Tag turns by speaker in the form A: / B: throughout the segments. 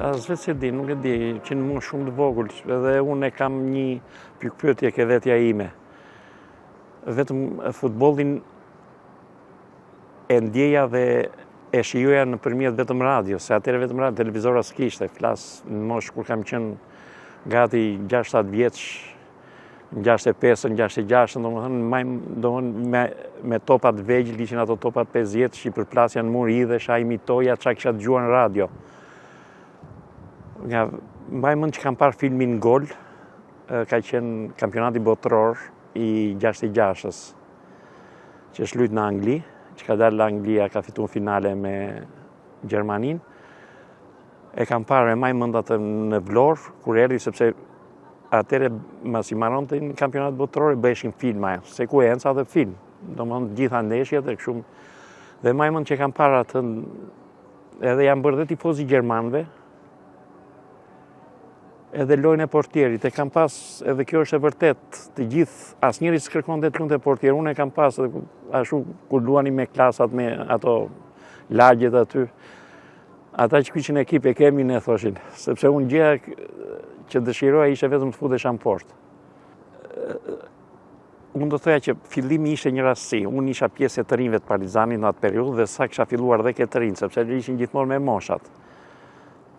A: As vetë se di, nuk e di, që në mund shumë të vogël, edhe unë e kam një pyetje ke vetja ime. Vetëm futbollin e ndjeja dhe e shijoja nëpërmjet vetëm radio, se atëherë vetëm radio, televizora s'kishte, flas në moshë kur kam qenë gati 6-7 vjeç, 65, 66, domethënë me topat vegjël, ishin ato topat 50 që i përplasja në mur hidhesha, imitoja çka kisha dëgjuar në radio. Mbaj mend që kam parë filmin Gol, ka qenë kampionati botëror i 66-s, që është luajtur në Angli, që ka dalë Anglia, ka fituar finale me Gjermanin. E kam parë, mbaj mend atë në Vlorë, kur erdhi, sepse atëre mas i marronte në kampionat botëror, bëheshin filma, sekuenca dhe film. Domethënë gjitha ndeshjet e kështu. Dhe mbaj mend që kam parë atë, edhe jam bërë dhe tifoz i gjermanëve, edhe lojën e portierit, e kam pas, edhe kjo është e vërtet, të gjithë, asnjëri s'kërkon të lunte portier, unë e kam pas, edhe ashtu kur luani me klasat, me ato lagjet aty, ata që kishin ekip e kemi ne thoshin, sepse unë gjëja që dëshiroja ishte vetëm të futesha në port. Unë do thoya që fillimi ishte një rastësi, unë isha pjesë e të rinjve të Partizanit në atë periudhë dhe sa kisha filluar dhe ke të rinj, sepse ishin gjithmonë me moshat.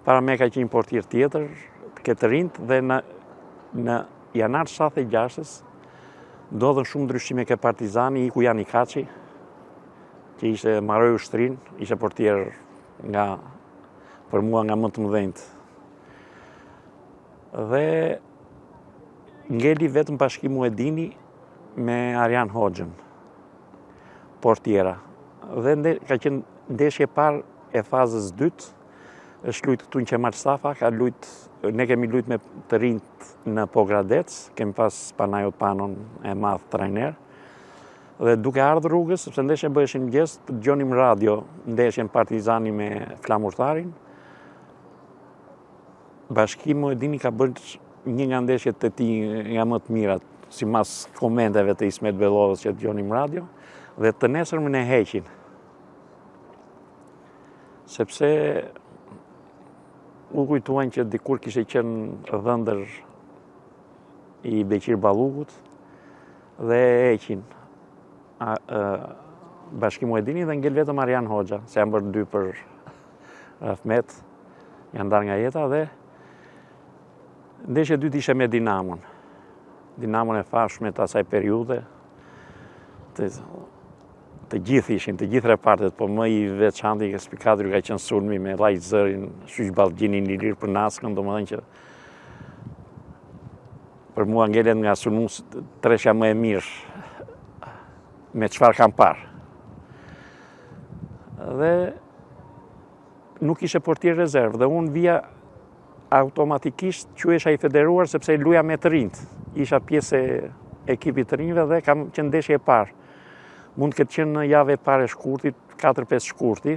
A: Para me ka qenë një portier tjetër, ke të rinjt, dhe në janar 76-s ndodhen shumë ndryshime ke Partizani, iku Jani Kaçi, që ishte mbaroi ushtrin, ishte portier për mua nga më të mëdhenjt. Dhe ngeli vetëm Bashkim Muedini me Arjan Hoxhën, portiera. Dhe ka qenë ndeshje parë e fazës dytë, është luajtur këtu në Qemal Stafa, ne kemi luajtur me të rinjt në Pogradec, kemi pas Panajot Panon e madh trajner. Dhe duke ardhur rrugës, sepse ndeshja bëheshin mëngjes, dëgjonim radio ndeshjen Partizani me Flamurtarin. Bashkim Muedini ka bërë një nga ndeshjet e tij nga më të mirat, sipas komenteve të Ismet Bellovës që dëgjonim radio, dhe të nesërmën e heqin. Sepse u kujtuan që dikur kishte qenë dhëndër i Beqir Ballugut dhe e heqin Bashkim Muedini dhe ngel vetëm Arjan Hoxha, se janë bërë 2 për Rahmet, janë ndarë nga jeta. Dhe ndeshja e dytë ishte me Dinamon. Dinamon e fashme të asaj periudhe. Të gjithë ishin, të gjithë repartet, po më i veçantë i spikatri ka qenë sulmi me Llajt Zërin, Shyq Ballgjinin, Ilir Përnaskën, domethënë që për mua ngelet nga sulmues treshja më e mirë me çfarë kam parë. Dhe nuk ishte portier rezervë dhe unë vija automatikisht quhesha i federuar sepse luaja me të rinjt. Isha pjesë e ekipit të rinjve dhe kam qenë ndeshje e parë. Mund të ketë qenë në javë e parë e shkurtit, 4-5 shkurti,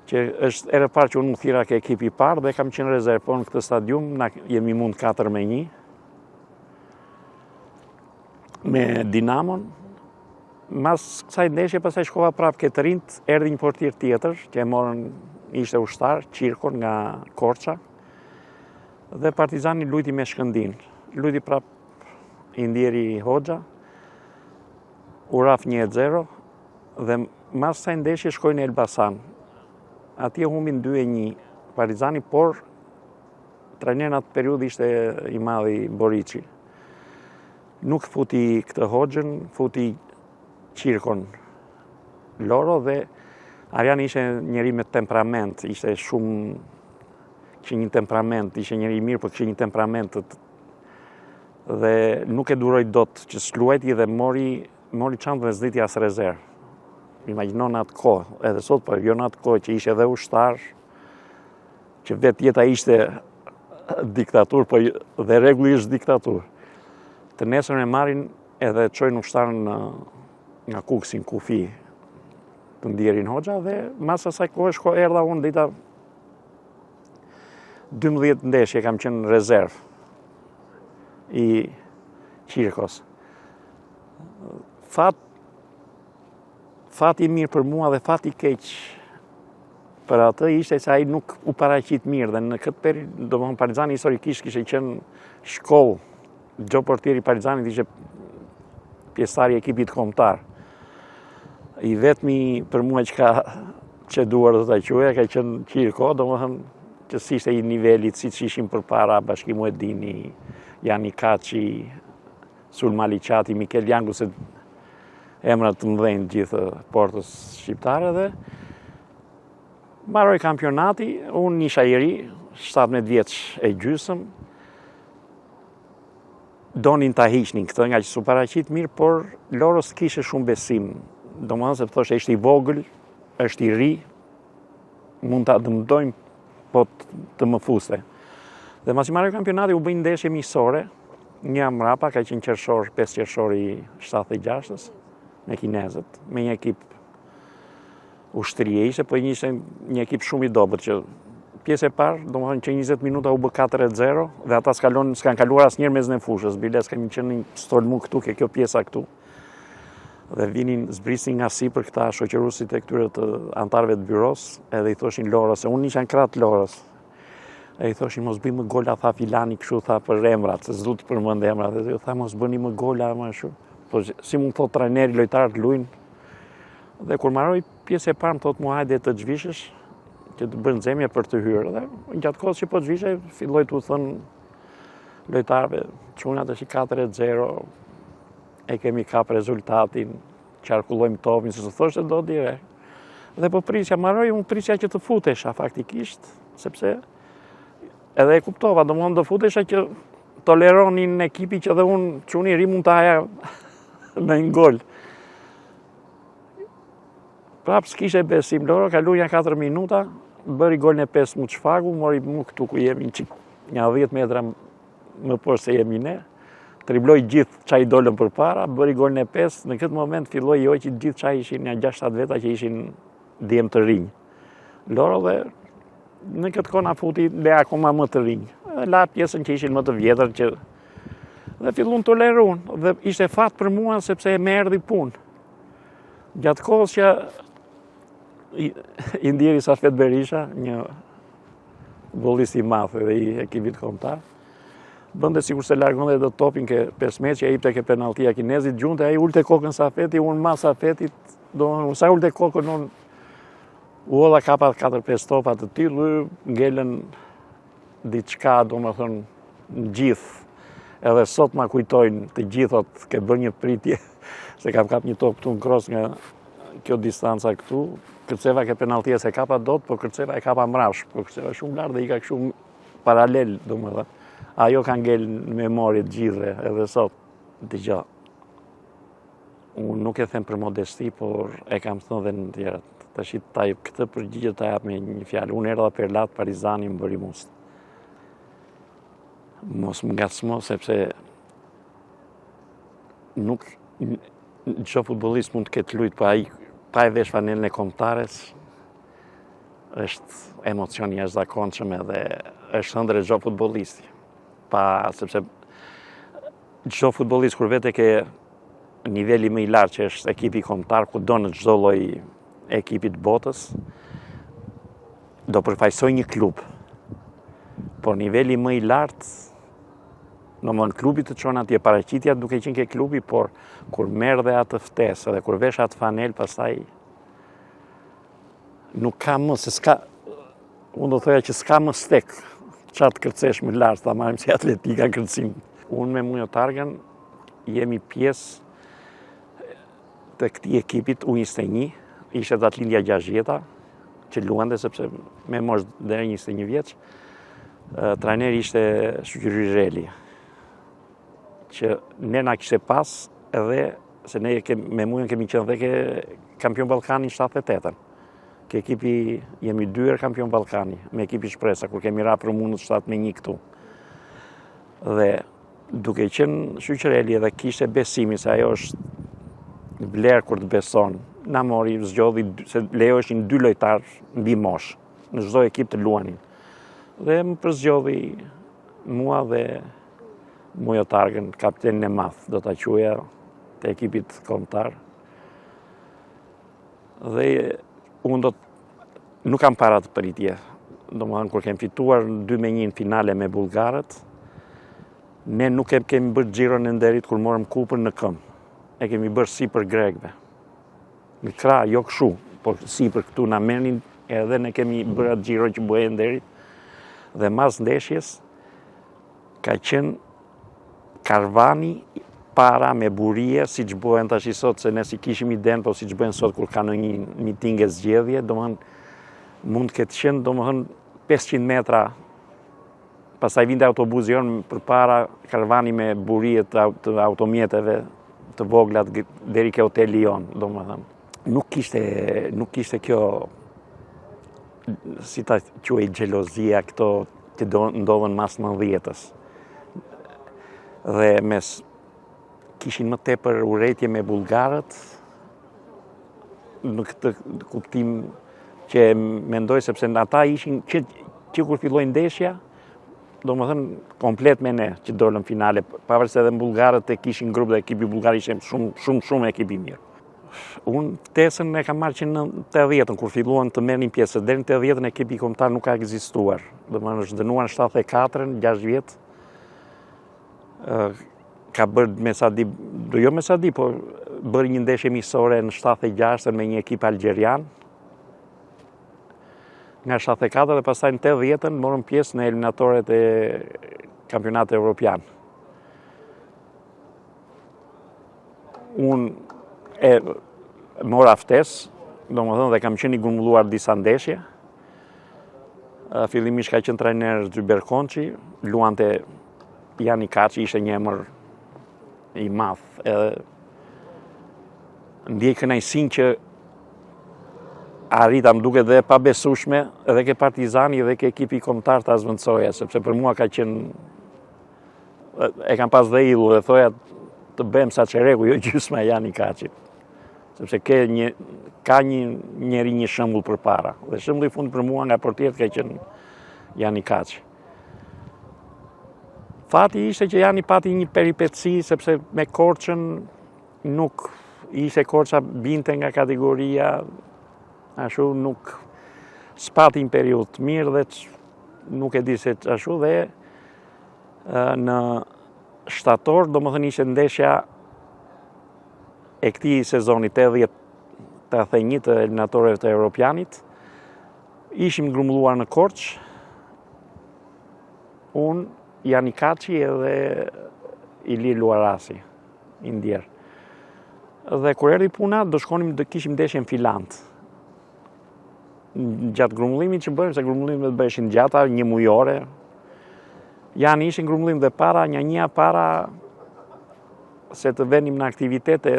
A: që është ere parë që unë u thira ke ekipi i parë dhe kam qenë rezervë, po në këtë stadium jemi mund 4-1 me Dinamon. Mas kësaj ndeshje, pastaj shkova prapë ke të rinjt, erdhi një portier tjetër, që e morën, ishte ushtar, Qirkon nga Korça, dhe Partizani luajti me Shkëndin. Luajti prapë i ndjeri Hoxha, u raf 1-0, dhe mas kësaj ndeshje shkojnë në Elbasan. Atje humbin 2-1 Partizani, por trajner në atë periudhë ishte i madhi Boriçi. Nuk futi këtë Hoxhën, futi Qirkon Loro, dhe Arjan ishte njeri me temperament, ishte shumë, kishte një temperament, ishte njeri i mirë, por kishte një temperament dhe nuk e duroj dot që s'luajti dhe mori çantën dhe s'diti as rezervë. Imagjino në atë kohë, edhe sot, po jo në atë kohë që ishte edhe ushtar, që vetë jeta ishte diktaturë, po dhe rregulli është diktaturë. Të nesërën e marrin edhe çojnë ushtarën nga Kuksi në kufi të ndjerin Hoxha, dhe mas asaj kohë erdha unë dita 12 ndeshje kam qenë rezervë i Qirkos. Fati mirë për mua dhe fati keq për atë ishte se ai nuk u paraqit mirë dhe në këtë periudhë, domethënë Partizani historikisht kishte qenë shkollë. Gjo portieri i Partizanit ishte pjesëtar i ekipit kombëtar. I vetmi për mua që duar të ta quaja ka qenë Qirko, domethënë që si ishte i nivelit siç ishin përpara Bashkimu Edini, Jani Kaçi, Sulma Liçati, Mikel Jangu, se emrat të mëdhenj gjithë portës shqiptare dhe mbaroi kampionati, unë isha i ri, 17 vjeç e gjysmë. Donin ta hiqnin këtë nga që s'u paraqit mirë, por Loros kishte shumë besim. Domethënë se thoshte ishte i vogël, është i ri, mund ta dëmtojmë, po të më fuste. Dhe masi marrë kampionati u bëjnë ndeshje miqësore, një mrapa ka qenë qershor, 5 qershor i 76-s, me kinezët, me një ekip ushtrie ishte, po ishte një ekip shumë i dobët që pjesë e parë, domethënë që 20 minuta u bë 4-0 dhe ata s'kan kaluar asnjëherë mes në fushës, bile s'kan qenë stolmu këtu, kjo pjesa këtu. Dhe vinin zbrisin nga sipër këta shoqëruesit e këtyre të antarëve të byros, edhe i thoshin Loros, se unë isha në krah Loros. E i thoshin mos bëjmë gola, tha filani kështu, tha për emrat, se s'du të përmend emrat, dhe tha mos bëni më gola, më ashtu. Po si mund thot trajneri lojtarët luajnë. Dhe kur marroi pjesë e parë, më thot mua hajde të zhvishesh, që të bën zemje për të hyrë. Dhe gjatë kohës që po zhvishe, filloi t'u thënë lojtarëve, çunat është 4-0, e kemi kap rezultatin, qarkullojmë topin, se të thoshte do direkt. Dhe po prisja, unë prisja që të futesha faktikisht, sepse edhe e kuptova, domethënë do futesha që toleronin ekipi që dhe unë çuni i ri mund të haja në një gol. Prap s'kishte besim, Loro ka luajë 4 minuta, bëri golin e 5 mu Çfagu, mori mu këtu ku jemi një 10 metra më poshtë se jemi ne. Tribloj gjithë qa i dolën për para, bëri golin e 5, në këtë moment filloj jo që gjithë qa ishin një 6-7 veta që ishin djem të rinj. Loro dhe në këtë kona futi le akoma më të rinj. La pjesën që ishin më të vjetër që dhe fillun të lerun dhe ishte fat për mua sepse me erdhi punë. Gjatë kohës që i ndjeri Safet Berisha, një bollist i madh dhe i ekipit kombëtar, bënde sikur se largon dhe do topin ke 5 meqë, e ipte ke penaltia kinezit, gjunte, a i ulte kokën Safeti, unë ma Safetit, unë sa ulte kokën, unë u ola kapat 4-5 topat të tillë, ngelen diçka, do më thënë, në gjithë, edhe sot ma kujtojnë të gjithot, ke bërë një pritje, se kam kap një topë këtu në kros nga kjo distanca këtu, kërceva ke penaltia se kapa dot, po kërceva e kapa mrapsh, po kërceva shumë lartë dhe i ka kështu paralel, do më thënë. Ajo ka ngel në memorit gjithë edhe sot, dëgjoj. Unë nuk e them për modesti, por e kam thënë dhe në tjerët. Tash këtë përgjigje ta jap me një fjalë. Unë erdha për lat Partizani më bëri must. Mos më ngacmo sepse nuk çdo futbollist mund të ketë lujt, po ai pa e vesh fanelën e kombëtares është emocion i jashtëzakonshëm edhe është ëndër çdo futbollisti. Sepse çdo futbollist kur vete ke niveli më i lartë që është ekipi kombëtar, ku do në çdo lloj ekipi të botës, do përfaqësoj një klub. Por niveli më i lartë, domthonë klubi të çon atje, paraqitja duke qenë ke klubi, por kur merr dhe atë ftesë dhe kur vesh atë fanel, pastaj nuk ka më, se s'ka, unë do thoja që s'ka më stek. Qatë kërcesh më lartë, ta marim si atletika kërcim. Unë me Mujo Targan jemi pjesë të këtij ekipit U21, ishte të Atlindja 6 vjeta, që luante sepse me mosh deri 21 vjeç. Trajneri ishte Shoqëri Reli, që ne na kishte pas edhe se ne me Mujon kemi qenë dhe ke kampion Ballkani 78-ën. Ke ekipi jemi 2 herë kampion Ballkani, me ekipi Shpresa, kur kemi ra për mundët 7-1 këtu. Dhe duke qenë Shoqëreli edhe kishte besimin se ajo është vlerë kur të beson, na mori zgjodhi se lejoheshin 2 lojtarë mbi moshë, në çdo ekip të luanin. Dhe më përzgjodhi mua dhe Mujo Targan, kapitenin e madh, do ta quaja, të ekipit kombëtar. Dhe unë nuk kam para të pritje. Domethënë kur kemi fituar 2-1 në finale me bullgarët, ne nuk kemi bërë xhiron e nderit kur morëm kupën në këmbë. E kemi bërë si për grekëve. Në krah, jo kështu, por si për këtu na merrnin edhe ne kemi bërë atë xhiro që bëhej nderit. Dhe mas ndeshjes ka qenë karvani para me burie, si që bëhen tash sot, se ne si kishim iden, po si që bëhen sot kur ka në një miting e zgjedhje, domethënë mund të ketë qenë domethënë 500 metra, pastaj vinte autobusi jon përpara, karvani me burie të automjeteve të vogla deri ke hoteli jon, domethënë. Nuk kishte kjo, si ta quaj, xhelozia, këto që ndodhen mas 90-s. Dhe kishin më tepër urrejtje me bullgarët, në këtë kuptim që mendoj sepse ata ishin që kur filloi ndeshja, domethënë komplet me ne që dolën finale, pavarësisht edhe bullgarët e kishin grup dhe ekipi bullgar ishte shumë ekip i mirë. Unë ftesën e kam marrë që në 80-ën, kur filluan të merrnin pjesë, deri në 80-ën ekipi kombëtar nuk ka ekzistuar. Domethënë është dënuar në 74-ën, 6 vjet. Ka bërë me sa di, jo me sa di, por bërë një ndeshje miqësore në 76-ën me një ekip algjerian. Nga 74 dhe pastaj në 80-ën morëm pjesë në eliminatorët e kampionatit evropian. Unë mora ftesë, domethënë dhe kam qenë i grumbulluar disa ndeshje. Fillimisht ka qenë trajner Xhyber Konçi, luante Jani Kaçi, ishte një emër i madh. Edhe ndjej kënaqësinë që arrita, më duket dhe pa besueshme edhe ke Partizani edhe ke ekipi kombëtar ta zvendësoja, sepse për mua ka qenë, e kam pas dhe idhull dhe thoja të bëjmë sa çereku, jo gjysma Jani Kaçit. Sepse ka një njeri një shembull përpara. Dhe shembulli i fundit për mua nga portieri ka qenë Jani Kaçi. Fati ishte që Jani pati një peripeci, sepse me Korçën nuk ishte, Korça binte nga kategoria, ashtu nuk spati një periudhë të mirë dhe nuk e di se ashtu, dhe në shtator, domethënë ishte ndeshja e këtij sezoni 80-81 të eliminatorëve të Europianit. Ishim grumbulluar në Korçë, unë, Jani Kaçi edhe Ilir Luarasi, i ndjerë. Dhe kur erdhi puna, do kishim ndeshje në Filant. Gjatë grumbullimit që bëjmë, se grumbullimet bëheshin gjata, një mujore. Jani ishin grumbullim dhe para, një para, se të venim në aktivitete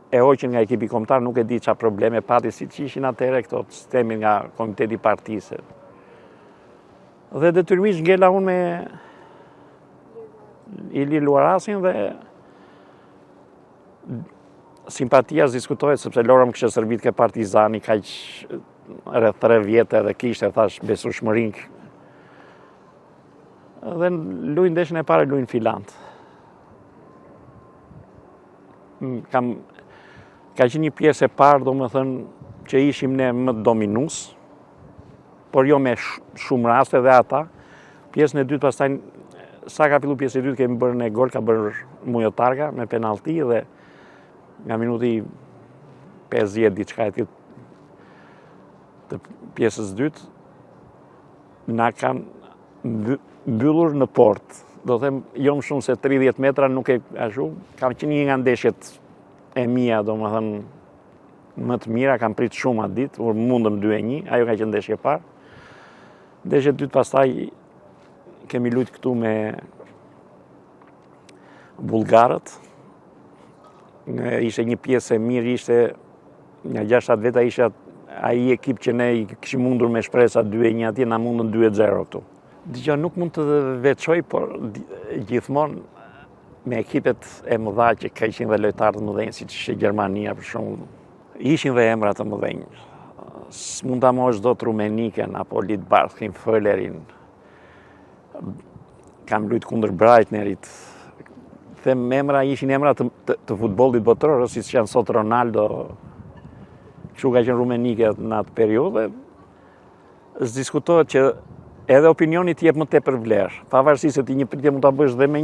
A: e hoqën nga ekipi kombëtar, nuk e di çfarë probleme pati, si që ishin atëherë këto sistemi nga komiteti partisë. Dhe detyrimisht ngela unë me Ilir Luarasin dhe simpatia diskutohet sepse Lora më kishte shërbit ke Partizani kaq rreth 3 vjetë dhe kishte, thash, besueshmërinë. Dhe luajnë ndeshjen e parë, luajnë Filant. Ka qenë një pjesë e parë, domethënë, që ishim ne më dominues, por jo me shumë raste dhe ata. Pjesën e dytë pastaj, sa ka filluar pjesë e dytë, kemi bërë ne gol, ka bërë Mujo Targa me penallti dhe nga minuti 50 diçka e të pjesës dytë, na kanë mbyllur në portë. Do them, jo më shumë se 30 metra, nuk e ashtu, kam qenë një nga ndeshjet e mia, domethënë, më të mira, kam prit shumë atë ditë, mundëm 2-1, ajo ka qenë ndeshje e parë. Ndeshje e dytë pastaj kemi luajtur këtu me bullgarët. Ishte një pjesë e mirë, ishte nga 6 veta, ishte ai ekip që ne i kishim mundur me shpresa 2-1 atje, na mundën 2-0 këtu. Dgjoj, nuk mund të veçoj, por gjithmonë me ekipet e mëdha që ka ishin dhe lojtarë të mëdhenj, siç ishte Gjermania për shembull, ishin dhe emra të mëdhenj. S'mund ta mosh dot Rumeniken apo Lidbarkin, Föllerin. Kam luajtur kundër Breitnerit. Them emra, ishin emra të futbollit botror, siç janë sot Ronaldo. Kështu ka qenë Rumenike në atë periudhë. Diskutohet që edhe opinioni t'jep më tepër vlerë, pavarësisht se ti një pritje mund ta bësh dhe me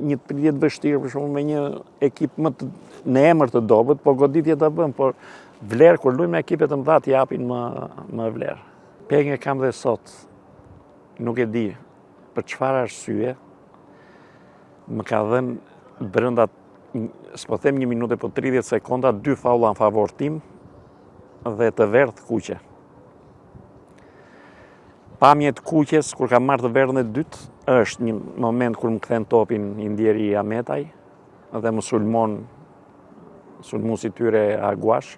A: një pritje të vështirë, për shembull me një ekip në emër të dobët, po goditje ta bën, por vlerë kur luajmë me ekipe të mëdha t'japin më vlerë. Pengë kam dhe sot, nuk e di për çfarë arsye më ka dhënë brenda, s'po them 1 minutë, po 30 sekonda, 2 faulla në favor tim dhe të verdh kuqe. Pamje të kuqes, kur kam marrë të verdhën e dytë, është një moment kur më kthen topin i ndjeri Ametaj dhe më sulmuesi tyre Aguash.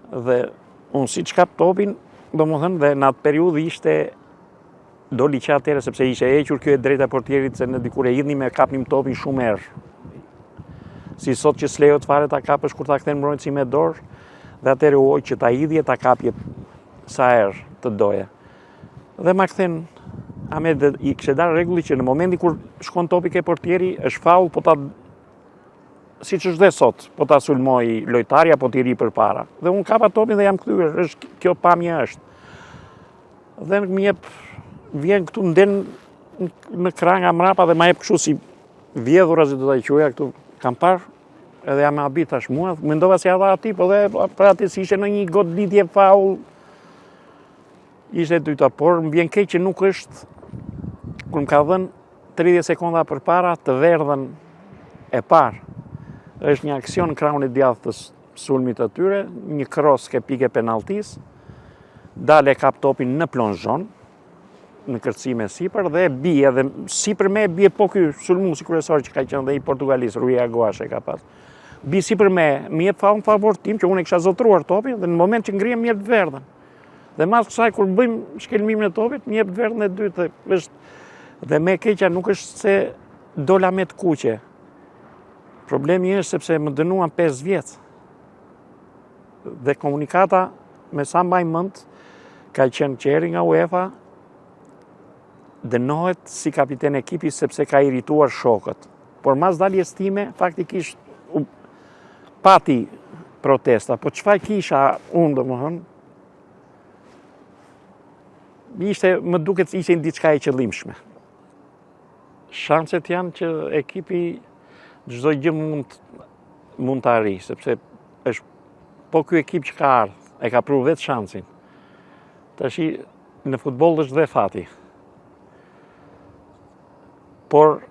A: Dhe unë si që kap topin, domethënë, dhe në atë periudhë ishte doli që atëherë sepse ishte hequr kjo e drejta portierit, se në dikur e hidhnim e kapnim topin shumë herë. Si sot që s'lejohet fare ta kapësh kur ta kthen mbrojtësi me dorë, dhe atëherë u oj që ta hidhje ta kapje sa herë të doje. Dhe ma kthen Ahmed, i kishte darë rregulli që në momentin kur shkon topi ke portieri, është faull, po ta, siç është dhe sot, po ta sulmoj lojtari apo t'i ri përpara. Dhe unë kapa topin dhe jam kthyer, kjo pamje është. Dhe më jep, vjen këtu nden në krah nga mrapa dhe ma jep kështu si vjedhura, si do ta quaja këtu, kam parë, edhe jam habit tash mua, mendova se ja dha atij, po dhe për atë si ishte në një goditje faull, ishte e dyta, por më vjen keq që nuk është, kur më ka dhënë 30 sekonda përpara të verdhën e parë. Është një aksion në krahun e djathtë të sulmit të tyre, një cross ke pikë penaltis, dale kap topin në plonzhon, në kërcime sipër dhe bie, dhe sipër me bie po ky sulmuesi kryesor që ka qenë dhe i Portugalis, Rui Aguash e ka pas. Bi sipër me, më jep faull në favor tim që unë e kisha zotruar topin dhe në moment që ngrihem më jep verdhën. Dhe mas kësaj kur bëjmë shkelmimin e topit, më jep verdhën e dytë, dhe me keqja nuk është se dola me të kuqe. Problemi është sepse më dënuan 5 vjet. Dhe komunikata, me sa mbaj mend, ka qenë që erdhi nga UEFA, dënohet si kapiten ekipi sepse ka irrituar shokët. Por mas daljes time, faktikisht pati protesta, po çfarë kisha unë, domethënë, më duket se ishte diçka e qëllimshme. Shanset janë që ekipi çdo gjë mund të arrijë, sepse është po ky ekip që ka ardhur, e ka pru vetë shansin. Tashi në futboll është dhe fati. Por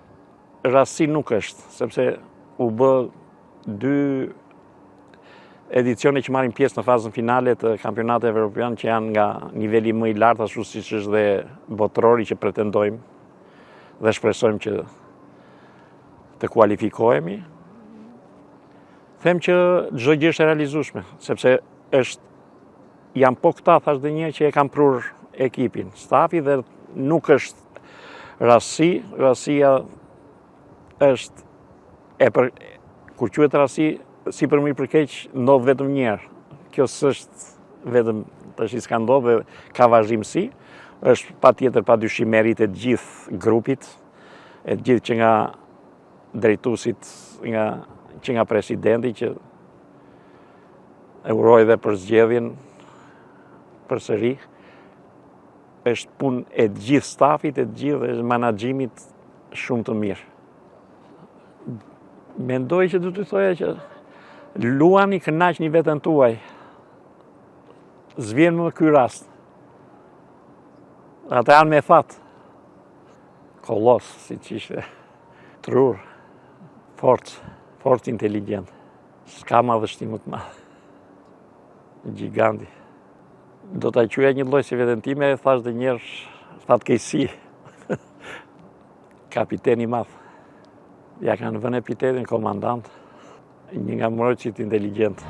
A: rasti nuk është, sepse u bë 2 edicione që marrin pjesë në fazën finale të kampionateve evropian që janë nga niveli më i lartë, ashtu siç është dhe botërori që pretendojmë dhe shpresojmë që të kualifikohemi. Them që çdo gjë është e realizueshme, sepse janë po këta, thash dhe një, që e kanë prur ekipin, stafi, dhe nuk është rasti, rastia është kur quhet rasti, si për mi përkeq, ndodh vetëm një herë. Kjo s'është vetëm tash s'ka ndodhur dhe ka vazhdimsi, është patjetër padyshim merit e gjithë grupit, e gjithë që nga drejtuesit, që nga presidenti që e uroj dhe për zgjedhjen përsëri. Është punë e gjithë stafit, e gjithë menaxhimit shumë të mirë. Mendoj që do të thoja që luani, kënaqni veten tuaj. S'vjen më ky rast. Ata janë me fat. Kolos, siç ishte. Trur. Forcë inteligjent. S'ka madhështi më të madhe. Gjiganti. Do ta quaja një lloj si veten time, thash dhe njerëz fatkeqësi. Kapiten i madh. Ja kanë vënë epitetin komandant, një nga mbrojtësit inteligjent.